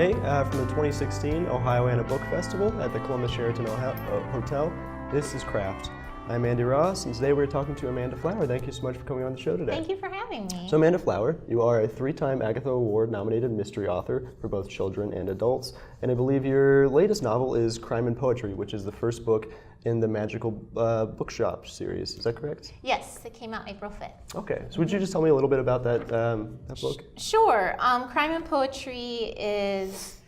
today from the 2016 Ohioana Book Festival at the Columbus Sheraton Hotel. This is Craft. I'm Andy Ross, and today we're talking to Amanda Flower. Thank you so much for coming on the show today. Thank you for having me. So Amanda Flower, you are a 3-time Agatha Award-nominated mystery author for both children and adults, and I believe your latest novel is Crime and Poetry, which is the first book in the Magical Bookshop series. Is that correct? Yes, it came out April 5th. Okay, so would you just tell me a little bit about that book? Sure. Crime and Poetry is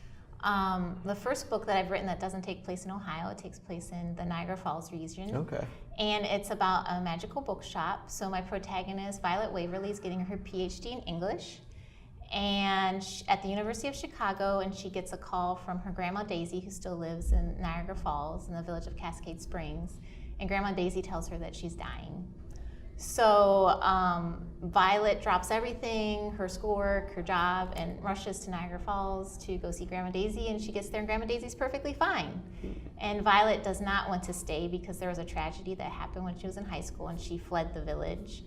the first book that I've written that doesn't take place in Ohio. It takes place in the Niagara Falls region. Okay. And it's about a magical bookshop. So my protagonist, Violet Waverly, is getting her PhD in English and at the University of Chicago, and she gets a call from her Grandma Daisy, who still lives in Niagara Falls in the village of Cascade Springs. And Grandma Daisy tells her that she's dying. So Violet drops everything, her schoolwork, her job, and rushes to Niagara Falls to go see Grandma Daisy, and she gets there and Grandma Daisy's perfectly fine. And Violet does not want to stay because there was a tragedy that happened when she was in high school and she fled the village.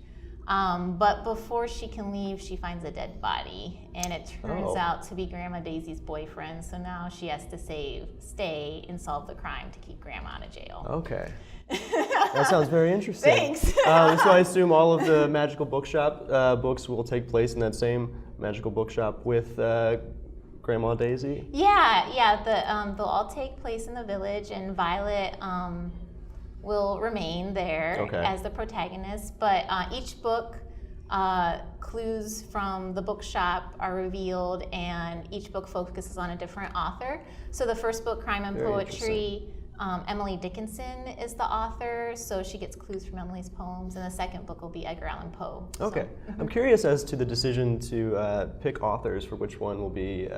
But before she can leave, she finds a dead body, and it turns out to be Grandma Daisy's boyfriend, so now she has to stay and solve the crime to keep Grandma out of jail. Okay. That sounds very interesting. Thanks. So I assume all of the Magical Bookshop books will take place in that same Magical Bookshop with Grandma Daisy? Yeah. They'll all take place in the village, and Violet will remain there as the protagonist. But each book, clues from the bookshop are revealed, and each book focuses on a different author. So the first book, Crime and Poetry, Emily Dickinson is the author, so she gets clues from Emily's poems, and the second book will be Edgar Allan Poe. Okay. So, I'm curious as to the decision to pick authors for which one will be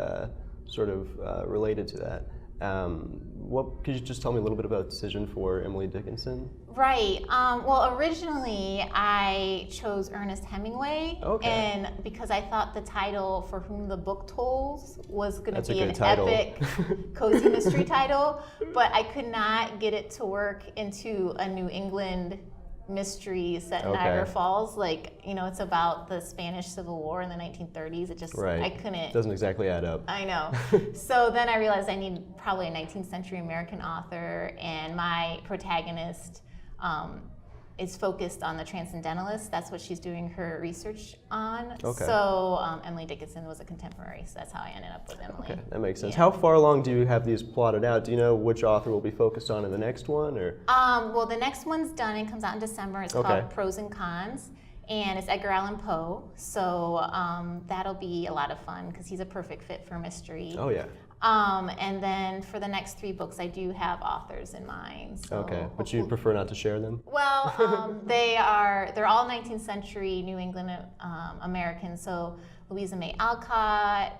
sort of related to that. Could you just tell me a little bit about the decision for Emily Dickinson? Right. Well, originally I chose Ernest Hemingway, and because I thought the title For Whom the Book Tolls was going to be an epic, cozy mystery title, but I could not get it to work into a New England mystery set in Niagara Falls. Like, it's about the Spanish Civil War in the 1930s. It just, I couldn't. Doesn't exactly add up. I know. So then I realized I need probably a 19th century American author, and my protagonist is focused on the Transcendentalists. That's what she's doing her research on. So Emily Dickinson was a contemporary, so that's how I ended up with Emily. Okay, that makes sense. How far along do you have these plotted out? Do you know which author will be focused on in the next one? Or? Well, the next one's done and comes out in December. It's called Pros and Cons, and it's Edgar Allan Poe. So that'll be a lot of fun because he's a perfect fit for mystery. Oh, yeah. And then for the next 3 books, I do have authors in mind. So but you'd prefer not to share them? Well, they're all 19th century New England Americans. So Louisa May Alcott,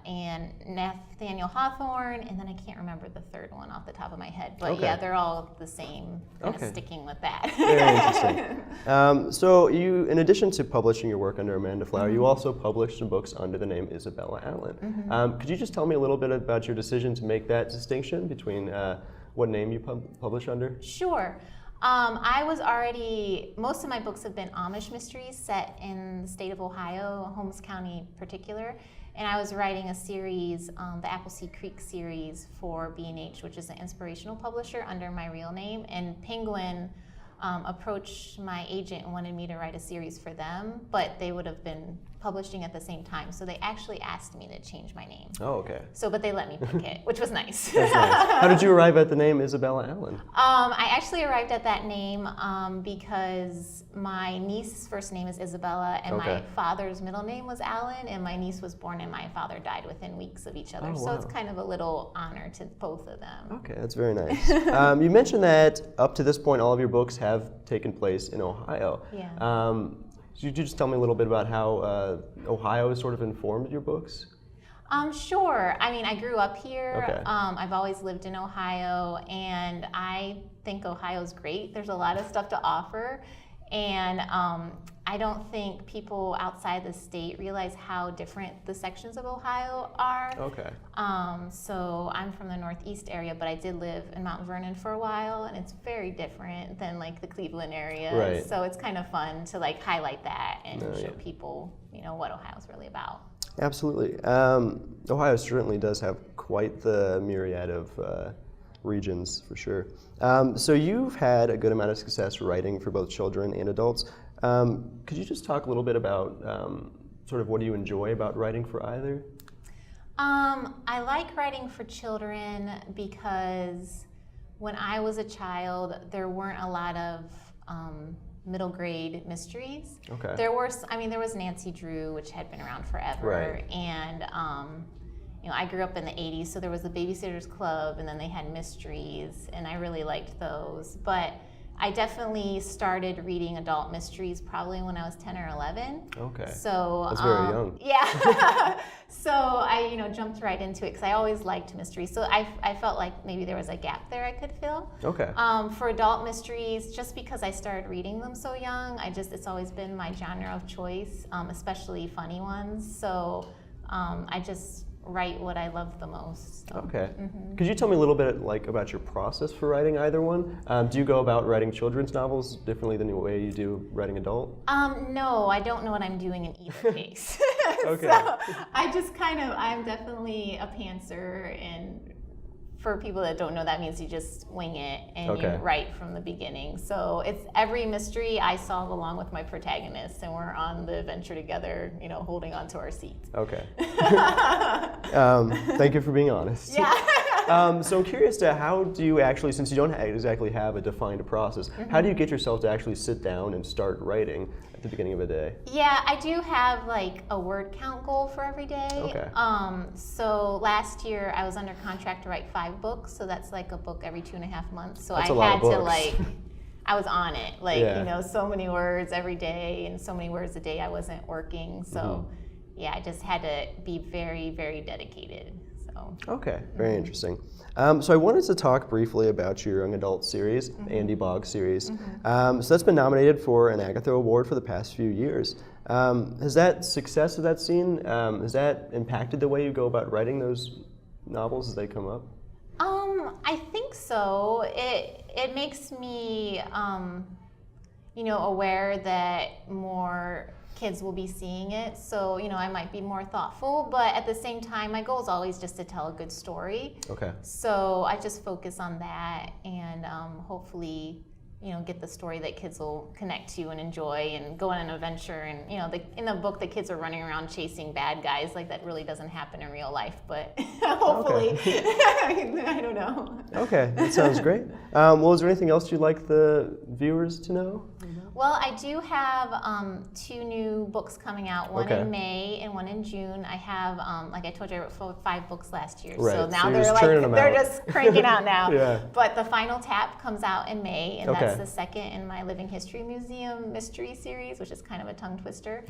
and Nathaniel Hawthorne, and then I can't remember the third one off the top of my head. But yeah, they're all the same, kind of sticking with that. Very interesting. So you, in addition to publishing your work under Amanda Flower, you also published some books under the name Isabella Allen. Could you just tell me a little bit about your decision to make that distinction between what name you publish under? Sure. Most of my books have been Amish mysteries set in the state of Ohio, Holmes County in particular. And I was writing a series, the Appleseed Creek series for B&H, which is an inspirational publisher under my real name. And Penguin approached my agent and wanted me to write a series for them, but they would have been publishing at the same time. So they actually asked me to change my name. Oh, okay. But they let me pick it, which was nice. That's nice. How did you arrive at the name Isabella Allen? I actually arrived at that name because my niece's first name is Isabella, and my father's middle name was Allen, and my niece was born and my father died within weeks of each other. So it's kind of a little honor to both of them. Okay, that's very nice. You mentioned that up to this point, all of your books have taken place in Ohio. Yeah. Could you just tell me a little bit about how Ohio has sort of informed your books? Sure. I mean, I grew up here. I've always lived in Ohio, and I think Ohio's great. There's a lot of stuff to offer, and I don't think people outside the state realize how different the sections of Ohio are. Okay. So I'm from the Northeast area, but I did live in Mount Vernon for a while, and it's very different than like the Cleveland area. Right. So it's kind of fun to like highlight that and Oh, show yeah. people, what Ohio's really about. Absolutely. Ohio certainly does have quite the myriad of regions, for sure. So you've had a good amount of success writing for both children and adults. Could you just talk a little bit about sort of what do you enjoy about writing for either? I like writing for children because when I was a child, there weren't a lot of middle grade mysteries. Okay. There was Nancy Drew, which had been around forever, Right. and I grew up in the 80s, so there was the Babysitter's Club, and then they had mysteries, and I really liked those. But I definitely started reading adult mysteries probably when I was 10 or 11. Okay. So That's very young. Yeah. So I, jumped right into it because I always liked mysteries. So I felt like maybe there was a gap there I could fill. Okay. For adult mysteries, just because I started reading them so young, it's always been my genre of choice, especially funny ones. So I just write what I love the most. So. Okay. Could you tell me a little bit about your process for writing either one? Do you go about writing children's novels differently than the way you do writing adult? No, I don't know what I'm doing in either case. Okay. So I'm definitely a pantser, and for people that don't know, that means you just wing it and Okay. you write from the beginning. So it's every mystery I solve along with my protagonist, and we're on the adventure together, holding on to our seats. Okay. Thank you for being honest. Yeah. So I'm curious to how do you actually, since you don't exactly have a defined process, how do you get yourself to actually sit down and start writing at the beginning of a day? Yeah, I do have like a word count goal for every day. Okay. So last year I was under contract to write 5 books, so that's like a book every 2.5 months. So That's I a lot had of to books. I was on it, Yeah. so many words every day and so many words a day I wasn't working. So yeah, I just had to be very, very dedicated. So. Okay, very interesting. So I wanted to talk briefly about your young adult series, the Andy Boggs series. So that's been nominated for an Agatha Award for the past few years. Has that success of that scene, has that impacted the way you go about writing those novels as they come up? I think so. It makes me, aware that more kids will be seeing it. So, I might be more thoughtful, but at the same time, my goal is always just to tell a good story. Okay. So I just focus on that and hopefully, get the story that kids will connect to and enjoy and go on an adventure. And, in the book, the kids are running around chasing bad guys. Like, that really doesn't happen in real life, but hopefully, I don't know. Okay, that sounds great. Well, is there anything else you'd like the viewers to know? Well, I do have 2 new books coming out, one Okay. in May and one in June. I have, like I told you, I wrote 5 books last year. Right, So now so you're they're just churning them they're out. just cranking out now. Yeah. But the final tap comes out in May, and Okay. that's the second in my Living History Museum mystery series, which is kind of a tongue twister.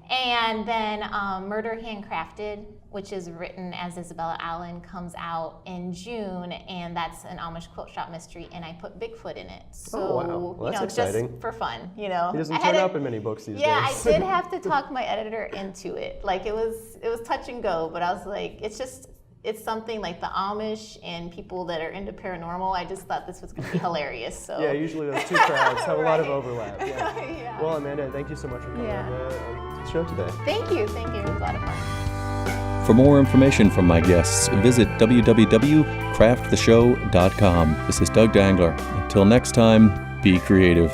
And then Murder Handcrafted, which is written as Isabella Allen, comes out in June, and that's an Amish quilt shop mystery, and I put Bigfoot in it. So, Oh, wow. Well, that's exciting. just for fun, He doesn't I had turn up in many books these Yeah, days. I did have to talk my editor into it. Like, it was touch and go, but I was like, it's something like the Amish and people that are into paranormal. I just thought this was going to be hilarious. So Yeah, usually those 2 crowds have a lot of Right. overlap. Yeah. Yeah. Well, Amanda, thank you so much for coming Yeah. on the show today. Thank you. It was a lot of fun. For more information from my guests, visit www.crafttheshow.com. This is Doug Dangler. Until next time, be creative.